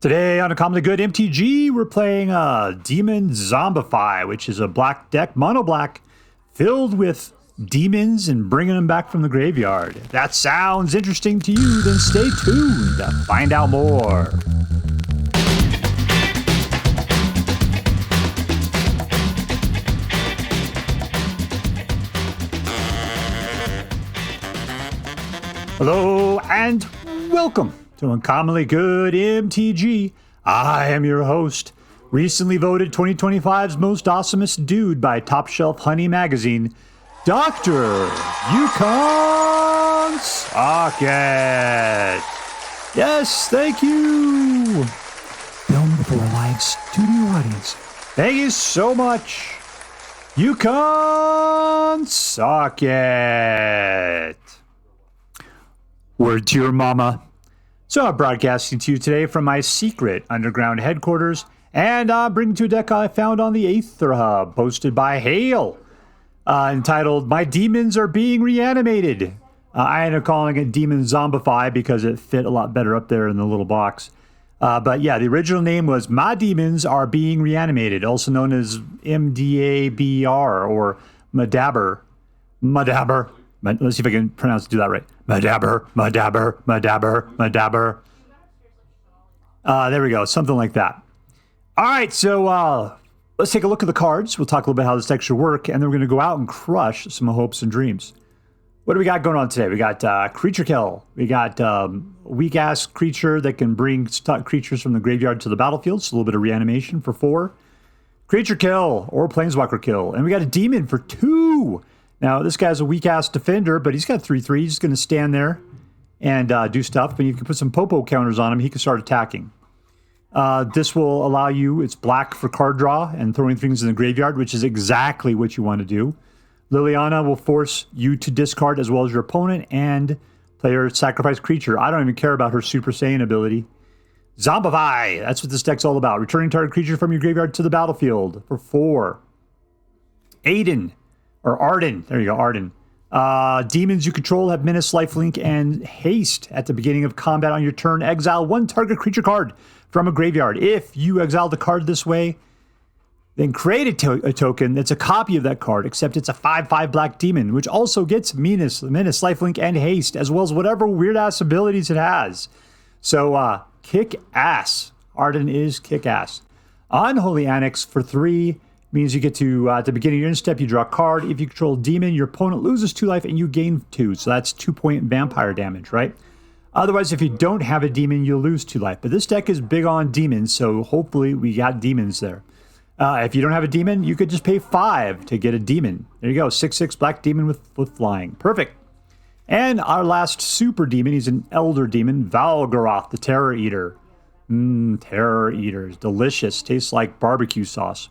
Today on a Commonly Good MTG, we're playing Demon Zombify, which is a black deck, mono black, filled with demons and bringing them back from the graveyard. If that sounds interesting to you, then stay tuned to find out more. Hello and welcome to Uncommonly Good MTG. I am your host, recently voted 2025's most awesomest dude by Top Shelf Honey Magazine, Dr. Yukon Socket. Yes, thank you. Filmed before a live studio audience. Thank you so much, Yukon Socket. Word to your mama. So I'm broadcasting to you today from my secret underground headquarters, and I'm bringing to a deck I found on the Aether Hub, posted by Hael, entitled "My Demons Are Being Reanimated." I ended up calling it Demon Zombify because it fit a lot better up there in the little box. But yeah, the original name was "My Demons Are Being Reanimated," also known as MDABR or Madaber. Let's see if I can do that right. Madaber. There we go. Something like that. All right, so let's take a look at the cards. We'll talk a little bit how this deck should work, and then we're going to go out and crush some hopes and dreams. What do we got going on today? We got creature kill. We got weak-ass creature that can bring stuck creatures from the graveyard to the battlefield, so a little bit of reanimation for 4. Creature kill or planeswalker kill. And we got a demon for 2. Now, this guy's a weak-ass defender, but he's got 3/3. He's going to stand there and do stuff. But you can put some Popo counters on him. He can start attacking. This will allow you, it's black for card draw and throwing things in the graveyard, which is exactly what you want to do. Liliana will force you to discard as well as your opponent and player sacrifice creature. I don't even care about her Super Saiyan ability. Zombify, that's what this deck's all about. Returning target creature from your graveyard to the battlefield for 4. Ardyn. There you go, Ardyn. Demons you control have menace, lifelink, and haste at the beginning of combat on your turn. Exile 1 target creature card from a graveyard. If you exile the card this way, then create a token that's a copy of that card, except it's a 5/5 black demon, which also gets menace, lifelink, and haste, as well as whatever weird-ass abilities it has. So, kick ass. Ardyn is kick ass. Unholy Annex for 3. Means you get to, at the beginning of your end step, you draw a card. If you control a demon, your opponent loses 2 life and you gain 2. So that's 2-point vampire damage, right? Otherwise, if you don't have a demon, you'll lose 2 life. But this deck is big on demons, so hopefully we got demons there. If you don't have a demon, you could just pay 5 to get a demon. There you go, 6/6 black demon with flying. Perfect. And our last super demon, he's an elder demon, Valgavoth, the Terror Eater. Terror Eaters, delicious. Tastes like barbecue sauce.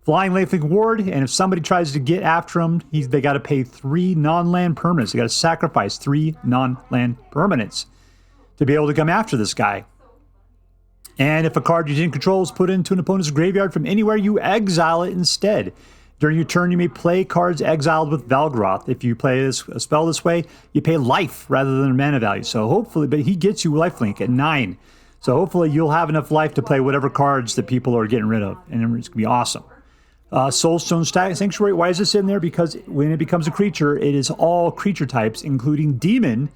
Flying lifelink ward, and if somebody tries to get after him, they got to pay 3 non-land permanents. They got to sacrifice 3 non-land permanents to be able to come after this guy. And if a card you didn't control is put into an opponent's graveyard from anywhere, you exile it instead. During your turn, you may play cards exiled with Valgavoth. If you play a spell this way, you pay life rather than a mana value. So hopefully, but he gets you lifelink at 9. So hopefully you'll have enough life to play whatever cards that people are getting rid of, and it's going to be awesome. Soulstone Sanctuary, why is this in there? Because when it becomes a creature, it is all creature types, including demon,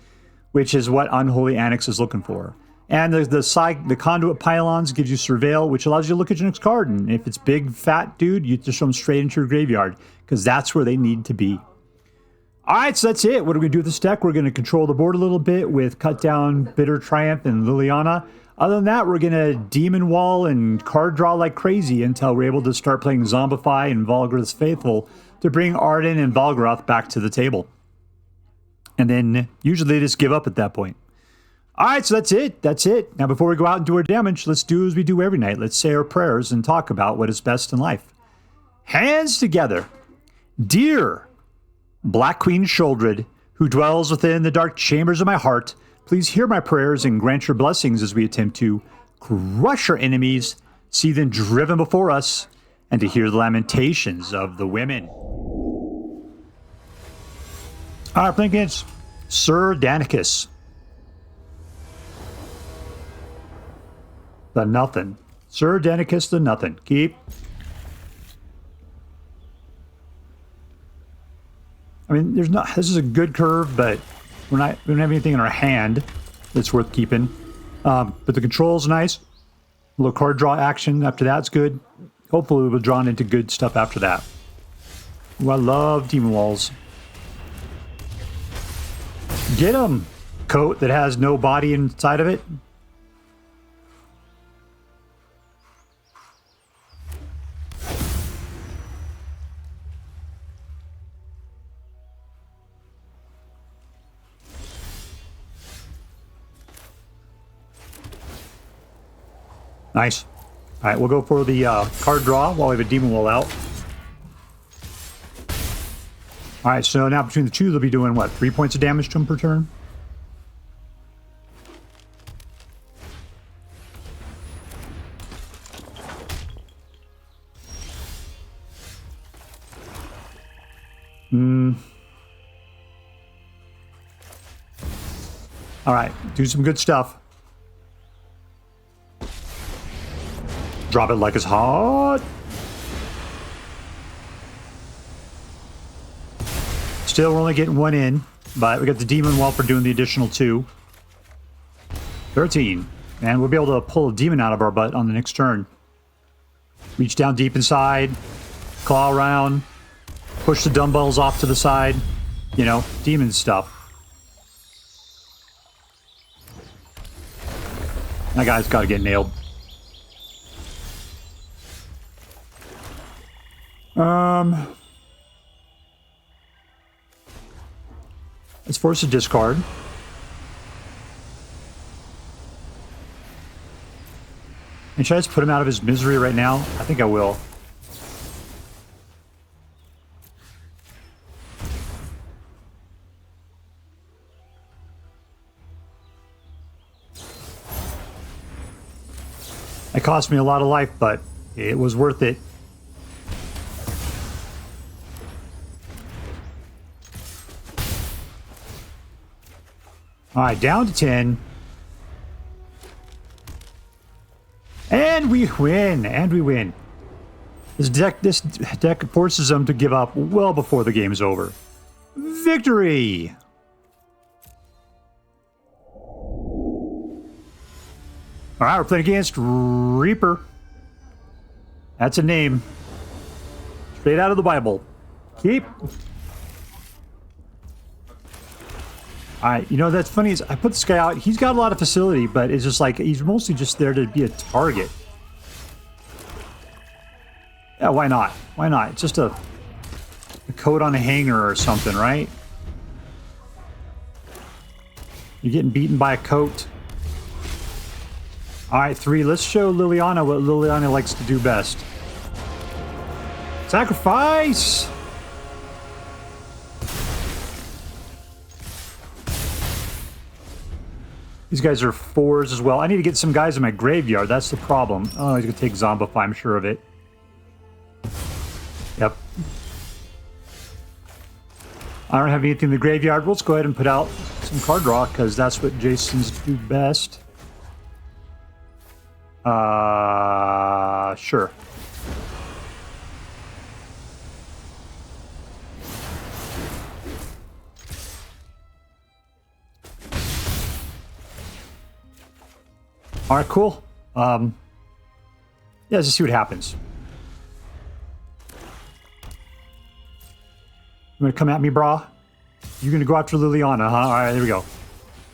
which is what Unholy Annex is looking for. And the Conduit Pylons gives you Surveil, which allows you to look at your next card. And if it's big, fat dude, you just throw them straight into your graveyard, because that's where they need to be. All right, so that's it. What are we going to do with this deck? We're going to control the board a little bit with Cut Down, Bitter Triumph, and Liliana. Other than that, we're going to demon wall and card draw like crazy until we're able to start playing Zombify and Valgavoth's Faithful to bring Ardyn and Valgavoth back to the table. And then usually they just give up at that point. All right, so that's it. Now, before we go out and do our damage, let's do as we do every night. Let's say our prayers and talk about what is best in life. Hands together. Dear Black Queen Sheoldred, who dwells within the dark chambers of my heart, please hear my prayers and grant your blessings as we attempt to crush our enemies, see them driven before us, and to hear the lamentations of the women. All right, I'm thinking it's SirDanicus. The nothing. SirDanicus the nothing. Keep. I mean, there's not. This is a good curve, but we don't have anything in our hand that's worth keeping. But the control's nice. A little card draw action after that's good. Hopefully we'll be drawn into good stuff after that. Ooh, I love Demon Walls. Get him! Coat that has no body inside of it. Nice. All right, we'll go for the card draw while we have a Demon Wall out. All right, so now between the two, they'll be doing what? 3 points of damage to them per turn? All right, do some good stuff. Drop it like it's hot. Still, we're only getting one in, but we got the Demon Wall for doing the additional 2. 13. And we'll be able to pull a demon out of our butt on the next turn. Reach down deep inside, claw around, push the dumbbells off to the side. You know, demon stuff. That guy's got to get nailed. Let's force a discard. And should I just put him out of his misery right now? I think I will. It cost me a lot of life, but it was worth it. All right, down to 10. And we win. And we win. This deck forces them to give up well before the game's over. Victory! All right, we're playing against Reaper. That's a name. Straight out of the Bible. Keep. You know, that's funny is I put this guy out. He's got a lot of facility, but it's just like he's mostly just there to be a target. Yeah, why not? Why not? It's just a coat on a hanger or something, right? You're getting beaten by a coat. All right, 3. Let's show Liliana what Liliana likes to do best. Sacrifice! These guys are 4s as well. I need to get some guys in my graveyard. That's the problem. Oh, he's going to take Zombify. I'm sure of it. Yep. I don't have anything in the graveyard. Let's go ahead and put out some card draw because that's what Jason's do best. Sure. All right, cool. Yeah, let's just see what happens. You gonna come at me, brah? You're gonna go after Liliana, huh? All right, there we go.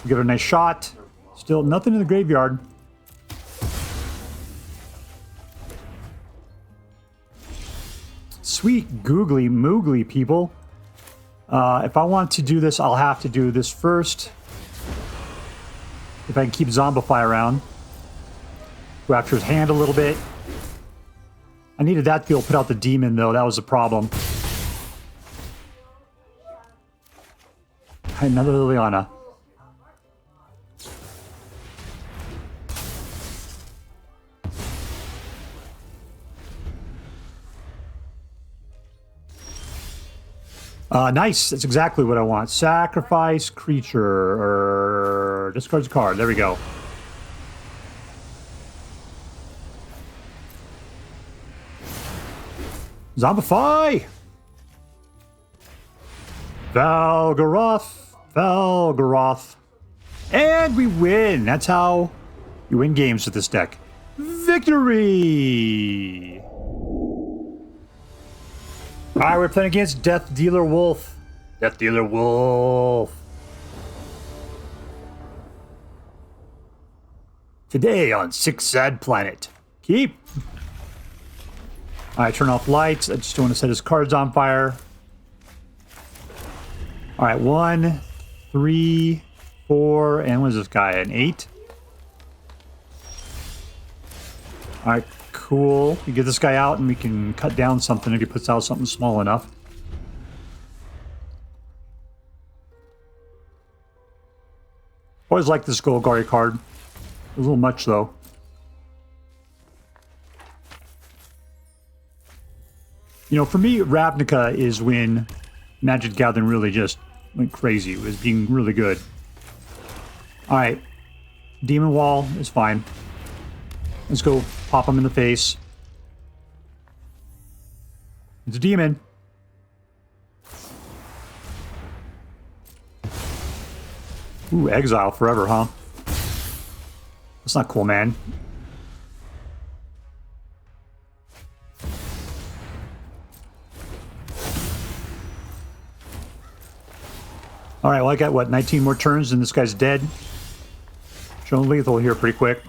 We give it a nice shot. Still nothing in the graveyard. Sweet googly moogly, people. If I want to do this, I'll have to do this first. If I can keep Zombify around. Go after his hand a little bit. I needed that to be able to put out the demon, though. That was the problem. Another Liliana. Nice. That's exactly what I want. Sacrifice creature or discards a card. There we go. Zombify! Valgavoth. And we win. That's how you win games with this deck. Victory! Alright, we're playing against DeathDealerWolf. DeathDealerWolf. Today on Six Sad Planet. Keep. Alright, turn off lights. I just don't want to set his cards on fire. Alright, 1, 3, 4, and what is this guy? An 8? Alright, cool. We get this guy out and we can cut down something if he puts out something small enough. Always like this Golgari card. A little much though. You know, for me, Ravnica is when Magic Gathering really just went crazy. It was being really good. Alright. Demon Wall is fine. Let's go pop him in the face. It's a demon. Ooh, exile forever, huh? That's not cool, man. Alright, well I got, what, 19 more turns and this guy's dead? Showing lethal here pretty quick.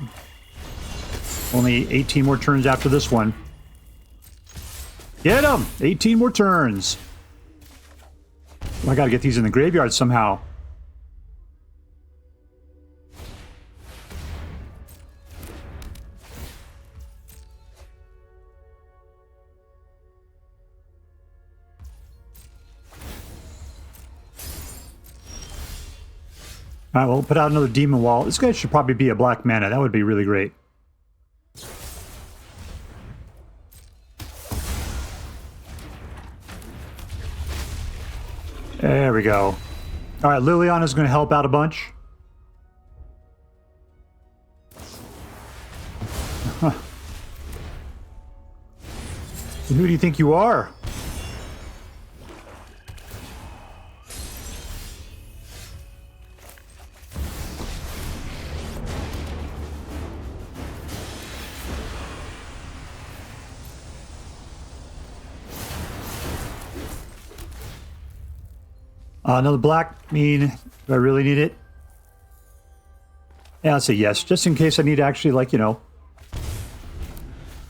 Only 18 more turns after this one. Get him! 18 more turns. Well, I gotta get these in the graveyard somehow. Alright, well, we'll put out another Demon Wall. This guy should probably be a black mana. That would be really great. There we go. Alright, Liliana's going to help out a bunch. Huh. Who do you think you are? Another black, do I really need it? Yeah, I'll say yes, just in case I need to actually, like, you know,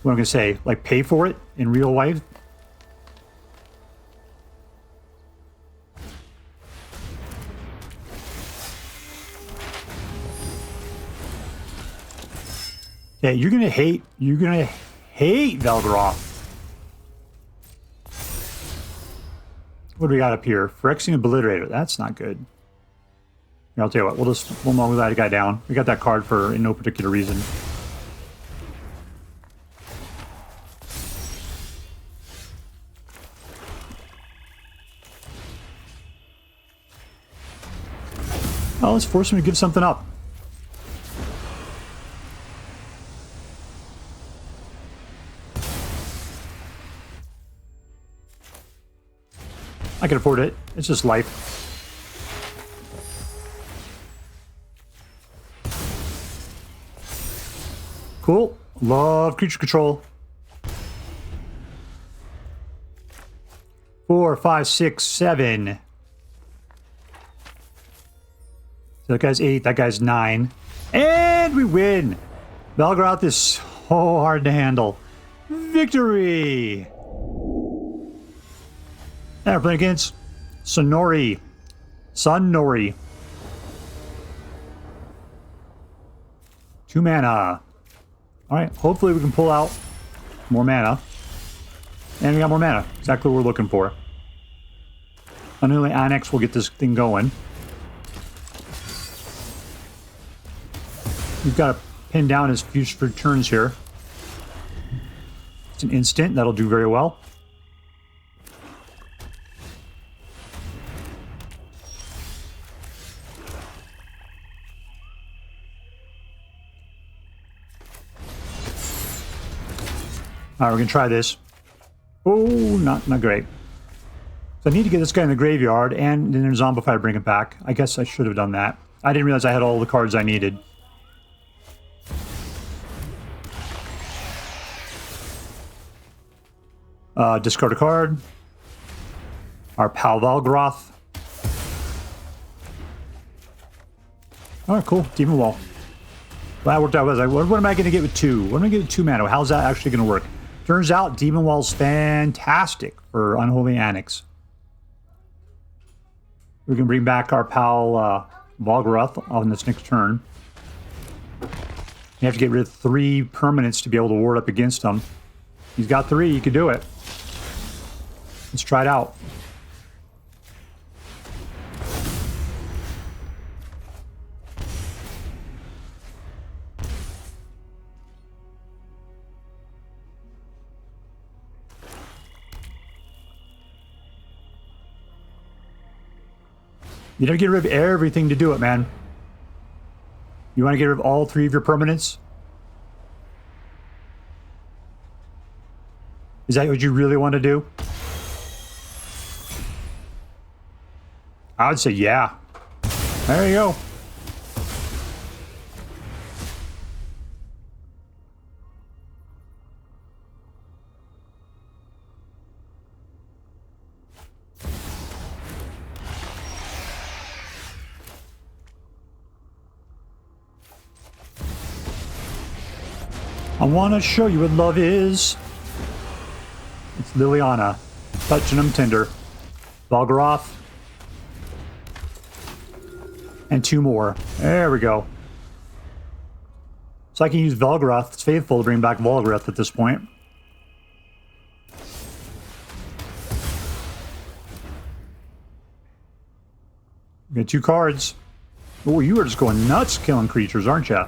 what I'm going to say, like, pay for it in real life. Yeah, you're going to hate Valgavoth. What do we got up here? Phyrexian Obliterator. That's not good. Here, I'll tell you what. We'll mow that guy down. We got that card for no particular reason. Oh, let's force him to give something up. I can afford it. It's just life. Cool. Love creature control. 4, 5, 6, 7. So that guy's 8. That guy's 9. And we win. Valgavoth is so hard to handle. Victory. Now we're playing against Sunnori. 2 mana. Alright, hopefully we can pull out more mana. And we got more mana. Exactly what we're looking for. Unholy Annex will get this thing going. We've got to pin down his future turns here. It's an instant. That'll do very well. Alright, we're going to try this. Oh, not great. So I need to get this guy in the graveyard and then Zombify to bring it back. I guess I should have done that. I didn't realize I had all the cards I needed. Discard a card. Our pal Valgavoth. Alright, cool. Demon Wall. Well, that worked out. I was like, what am I going to get with 2? What am I going to get with 2 mana? How's that actually going to work? Turns out Demon Wall's fantastic for Unholy Annex. We can bring back our pal Valgavoth on this next turn. You have to get rid of 3 permanents to be able to ward up against him. He's got 3. You can do it. Let's try it out. You don't get rid of everything to do it, man. You want to get rid of all 3 of your permanents? Is that what you really want to do? I would say yeah. There you go. I want to show you what love is. It's Liliana. Touching them tender. Valgavoth. And 2 more. There we go. So I can use Valgavoth. It's faithful to bring back Valgavoth at this point. Get 2 cards. Oh, you are just going nuts killing creatures, aren't you?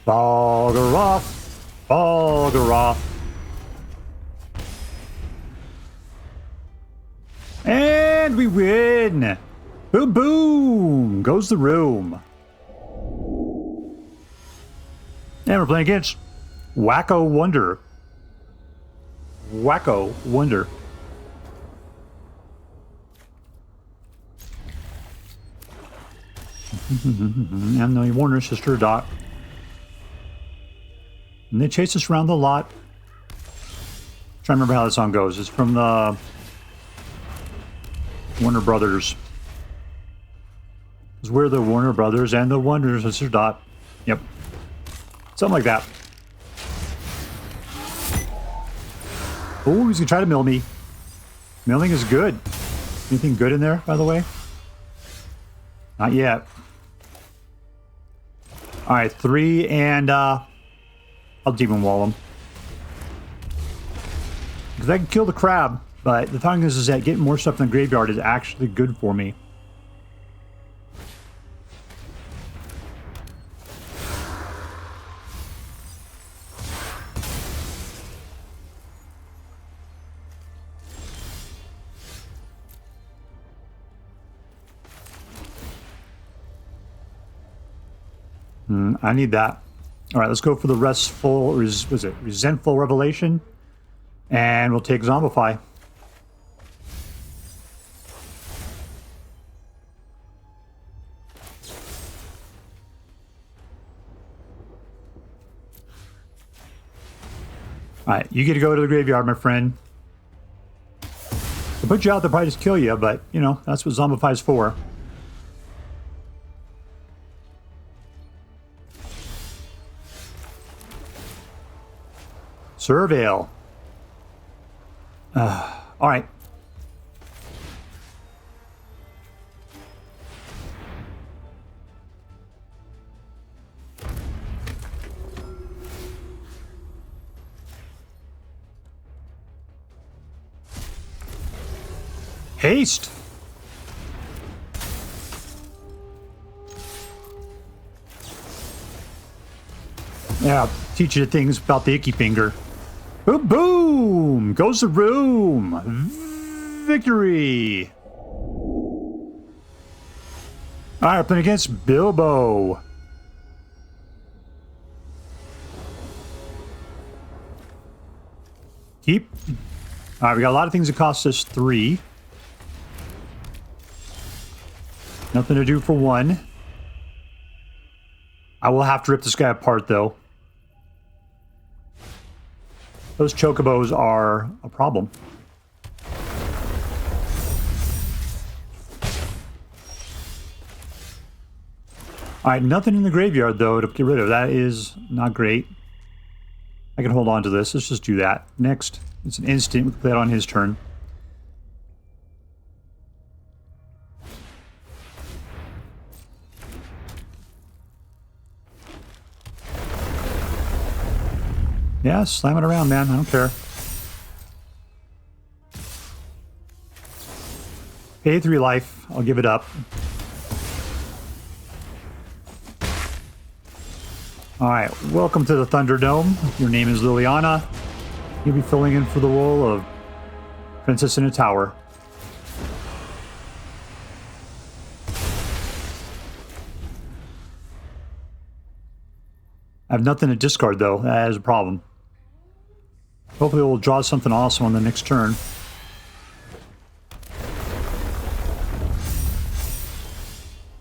Valgavoth. Valgavoth. And we win! Boom, boom! Goes the room. And we're playing against Wackowonder. Wackowonder. And the Warner sister Dot. And they chase us around the lot. Trying to remember how the song goes. It's from the Warner Brothers. Because we're the Warner Brothers and the Wonder Sister Dot. Yep. Something like that. Oh, he's going to try to mill me. Milling is good. Anything good in there, by the way? Not yet. Alright, 3 and I'll Demon Wall him. Because I can kill the crab, but the thing is that getting more stuff in the graveyard is actually good for me. I need that. All right, let's go for the Resentful Revelation, and we'll take Zombify. All right, you get to go to the graveyard, my friend. They'll put you out, they'll probably just kill you, but, you know, that's what Zombify's for. Surveil. All right. Haste. Yeah, teach you things about the icky finger. Boom, boom! Goes the room! Victory! Alright, playing against Bilbo. Keep. All right, we got a lot of things that cost us 3. Nothing to do for 1. I will have to rip this guy apart, though. Those chocobos are a problem. All right, nothing in the graveyard, though, to get rid of. That is not great. I can hold on to this. Let's just do that. Next. It's an instant. We can play it on his turn. Yeah, slam it around, man. I don't care. Pay 3 life. I'll give it up. Alright, welcome to the Thunderdome. Your name is Liliana. You'll be filling in for the role of Princess in a Tower. I have nothing to discard, though. That is a problem. Hopefully we'll draw something awesome on the next turn.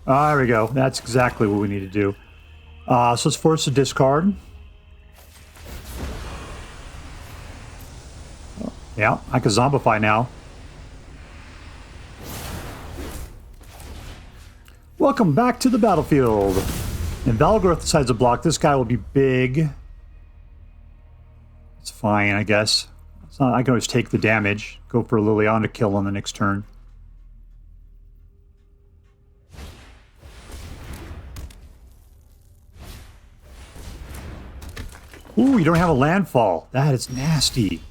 There we go. That's exactly what we need to do. So let's force a discard. Yeah, I can Zombify now. Welcome back to the battlefield. And Valgavoth decides to block. This guy will be big. It's fine, I guess. It's not, I can always take the damage. Go for a Liliana kill on the next turn. Ooh, you don't have a landfall. That is nasty.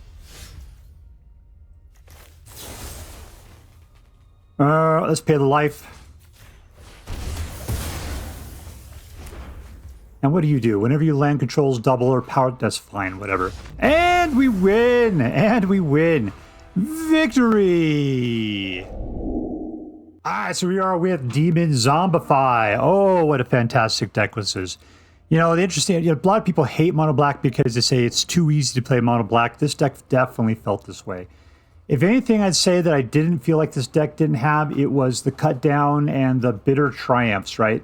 Let's pay the life. And what do? Whenever you land controls double or power, that's fine, whatever. And we win! And we win! Victory! Alright, so we are with Demon Zombify. Oh, what a fantastic deck this is. You know, the interesting, a lot of people hate mono black because they say it's too easy to play mono black. This deck definitely felt this way. If anything, I'd say that I didn't feel like this deck didn't have, it was the cut down and the bitter triumphs, right?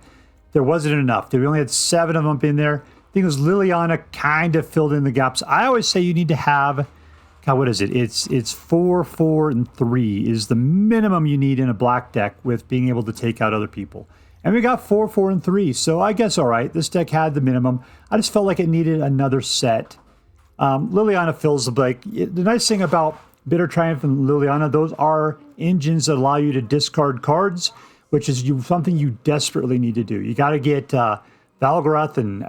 There wasn't enough. We only had 7 of them in there. I think it was Liliana kind of filled in the gaps. I always say you need to have, God, what is it? It's 4, 4, and 3 is the minimum you need in a black deck with being able to take out other people. And we got 4, 4, and 3, so I guess all right. This deck had the minimum. I just felt like it needed another set. Liliana fills the blank. The nice thing about Bitter Triumph and Liliana, those are engines that allow you to discard cards, which is something you desperately need to do. You got to get Valgavoth and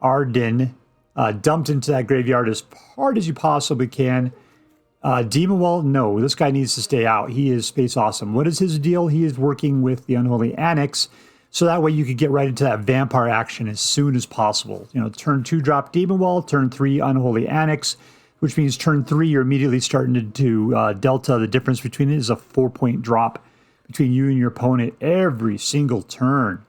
Ardyn dumped into that graveyard as hard as you possibly can. Demon Wall, no, this guy needs to stay out. He is space awesome. What is his deal? He is working with the Unholy Annex, so that way you could get right into that vampire action as soon as possible. You know, turn 2 drop Demon Wall, turn 3 Unholy Annex, which means turn 3 you're immediately starting to do delta. The difference between it is a 4-point drop between you and your opponent every single turn.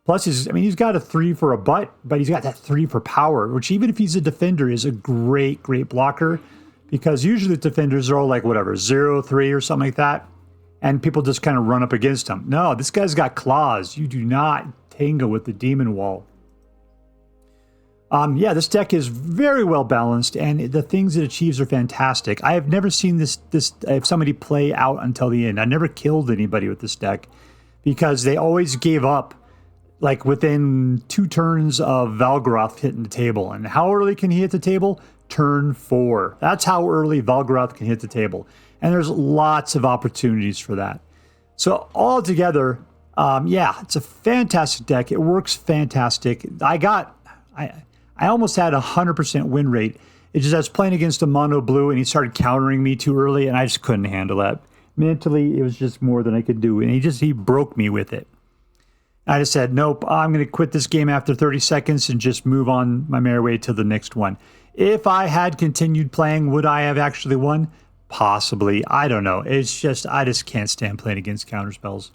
Plus, he's got a 3 for a butt, but he's got that 3 for power, which even if he's a defender is a great blocker. Because usually the defenders are all like, whatever, 0, 3 or something like that. And people just kind of run up against him. No, this guy's got claws. You do not tangle with the Demon Wall. Yeah, this deck is very well balanced, and the things it achieves are fantastic. I have never seen this if somebody play out until the end. I never killed anybody with this deck because they always gave up like within 2 turns of Valgavoth hitting the table. And how early can he hit the table? Turn 4. That's how early Valgavoth can hit the table. And there's lots of opportunities for that. So altogether, yeah, it's a fantastic deck. It works fantastic. I almost had 100% win rate. It's just I was playing against a mono blue and he started countering me too early and I just couldn't handle that. Mentally, it was just more than I could do. And he broke me with it. I just said, nope, I'm going to quit this game after 30 seconds and just move on my merry way to the next one. If I had continued playing, would I have actually won? Possibly. I don't know. It's just, I just can't stand playing against counterspells.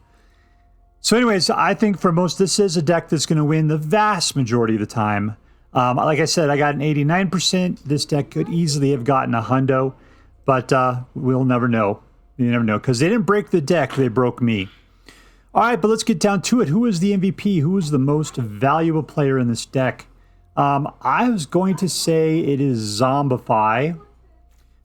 So anyways, I think for most, this is a deck that's going to win the vast majority of the time. Like I said, I got an 89%. This deck could easily have gotten a hundo, but we'll never know. You never know, because they didn't break the deck, they broke me. All right, but let's get down to it. Who is the MVP? Who is the most valuable player in this deck? I was going to say it is Zombify.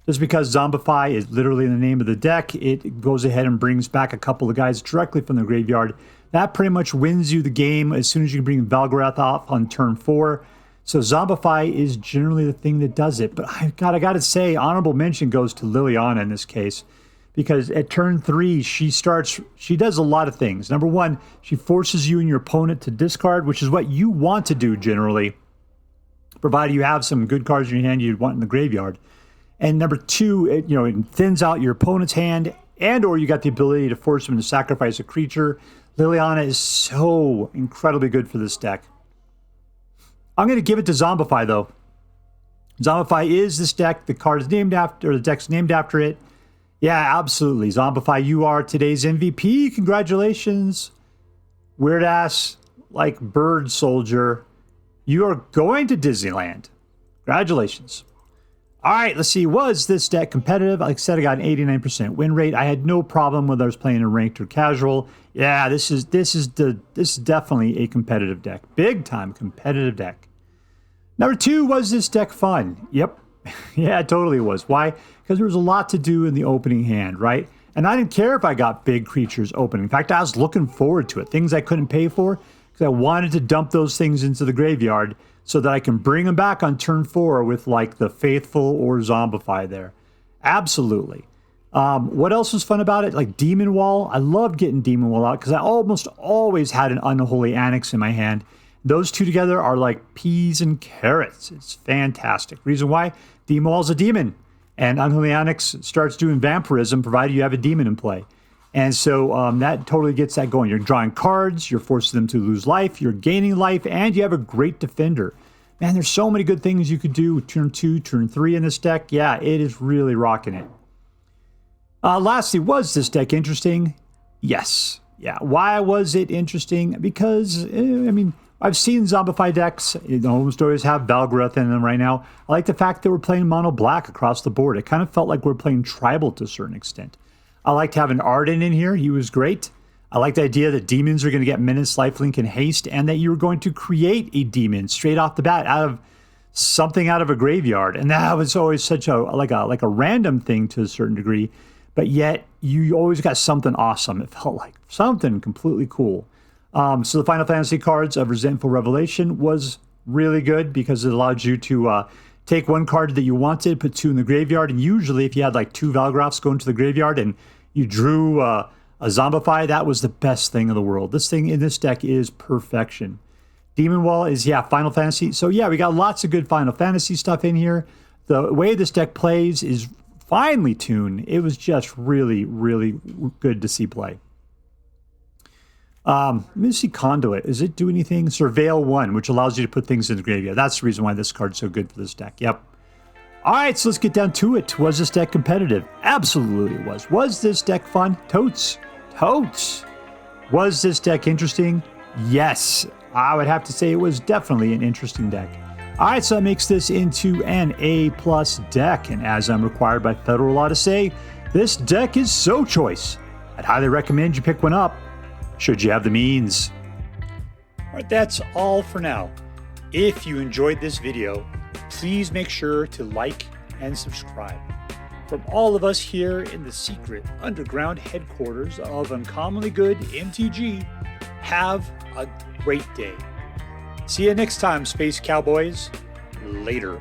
Just because Zombify is literally in the name of the deck, it goes ahead and brings back a couple of guys directly from the graveyard. That pretty much wins you the game as soon as you can bring Valgavoth off on turn 4. So Zombify is generally the thing that does it. But I got to say, honorable mention goes to Liliana in this case. Because at turn 3, she does a lot of things. Number 1, she forces you and your opponent to discard, which is what you want to do generally, provided you have some good cards in your hand you'd want in the graveyard. And number 2, it thins out your opponent's hand, and or you got the ability to force them to sacrifice a creature. Liliana is so incredibly good for this deck. I'm going to give it to Zombify, though. Zombify is this deck. The card is named after, or the deck's named after it. Yeah, absolutely. Zombify, you are today's MVP. Congratulations. Weird ass, like bird soldier. You are going to Disneyland. Congratulations. All right, let's see. Was this deck competitive? Like I said, I got an 89% win rate. I had no problem whether I was playing a ranked or casual. Yeah, this is definitely a competitive deck. Big time competitive deck. Number 2, was this deck fun? Yep. Yeah, it totally was. Why? Because there was a lot to do in the opening hand, right? And I didn't care if I got big creatures opening. In fact, I was looking forward to it. Things I couldn't pay for, because I wanted to dump those things into the graveyard so that I can bring them back on turn 4 with like the Faithful or Zombify there. Absolutely. What else was fun about it? Like Demon Wall. I loved getting Demon Wall out because I almost always had an Unholy Annex in my hand. Those two together are like peas and carrots. It's fantastic. Reason why? Demon Wall's a demon. And Unholy Annex starts doing vampirism, provided you have a demon in play. And so that totally gets that going. You're drawing cards, you're forcing them to lose life, you're gaining life, and you have a great defender. Man, there's so many good things you could do turn 2, turn 3 in this deck. Yeah, it is really rocking it. Lastly, was this deck interesting? Yes. Yeah. Why was it interesting? Because, I've seen Zombify decks. Almost always have Valgavoth in them right now. I like the fact that we're playing mono black across the board. It kind of felt like we're playing tribal to a certain extent. I liked having Ardyn in here. He was great. I like the idea that demons are going to get menace, lifelink, and haste, and that you're going to create a demon straight off the bat out of something out of a graveyard. And that was always such a random thing to a certain degree, but yet you always got something awesome. It felt like something completely cool. So the Final Fantasy cards of Resentful Revelation was really good because it allowed you to take one card that you wanted, put 2 in the graveyard, and usually if you had like 2 Valgavoths go into the graveyard and you drew a Zombify, that was the best thing in the world. This thing in this deck is perfection. Demon Wall is, Final Fantasy. So yeah, we got lots of good Final Fantasy stuff in here. The way this deck plays is finely tuned. It was just really, really good to see play. Let me see Conduit. Does it do anything? Surveil 1, which allows you to put things in the graveyard. That's the reason why this card's so good for this deck. Yep. All right, so let's get down to it. Was this deck competitive? Absolutely it was. Was this deck fun? Totes. Totes. Was this deck interesting? Yes. I would have to say it was definitely an interesting deck. All right, so that makes this into an A+ deck. And as I'm required by federal law to say, this deck is so choice. I'd highly recommend you pick one up, should you have the means. All right, that's all for now. If you enjoyed this video, please make sure to like and subscribe. From all of us here in the secret underground headquarters of Uncommonly Good MTG, have a great day. See you next time, Space Cowboys. Later.